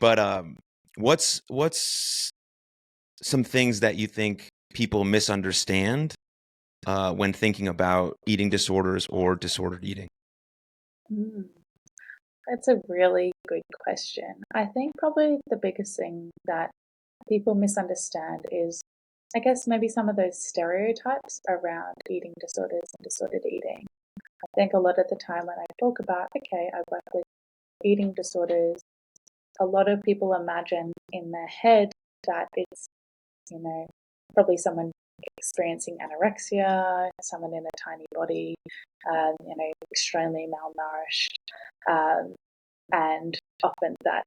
But what's some things that you think people misunderstand when thinking about eating disorders or disordered eating? Mm, that's a really good question. I think probably the biggest thing that people misunderstand is, I guess, maybe some of those stereotypes around eating disorders and disordered eating. I think a lot of the time when I talk about, okay, I work with eating disorders, a lot of people imagine in their head that it's, you know, probably someone experiencing anorexia, someone in a tiny body, extremely malnourished, um, and often that,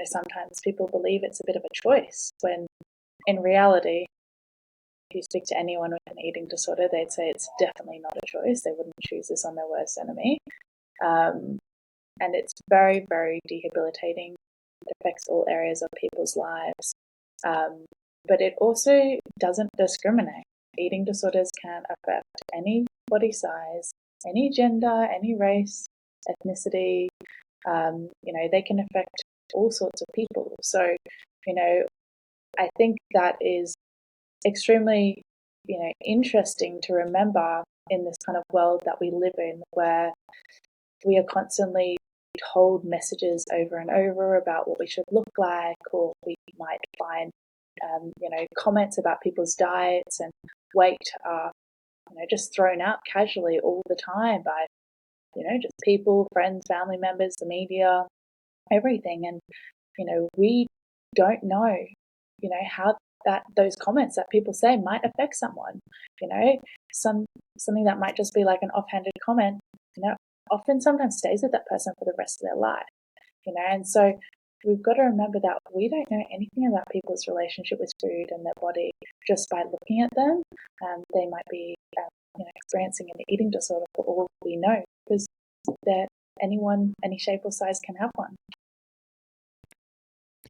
sometimes people believe it's a bit of a choice when in reality, if you speak to anyone with an eating disorder, they'd say it's definitely not a choice. They wouldn't choose this on their worst enemy. Um, and it's very, very debilitating. It affects all areas of people's lives. Um, but it also doesn't discriminate. Eating disorders can affect any body size, any gender, any race, ethnicity. They can affect all sorts of people. So, I think that is extremely, interesting to remember in this kind of world that we live in where we are constantly told messages over and over about what we should look like, or we might find, comments about people's diets and weight are, just thrown out casually all the time by, just people, friends, family members, the media, everything. And, we don't know, how that those comments that people say might affect someone. You know, something that might just be like an offhanded comment, often sometimes stays with that person for the rest of their life. And so we've got to remember that we don't know anything about people's relationship with food and their body just by looking at them. They might be, experiencing an eating disorder for all we know, because they're anyone, any shape or size can have one.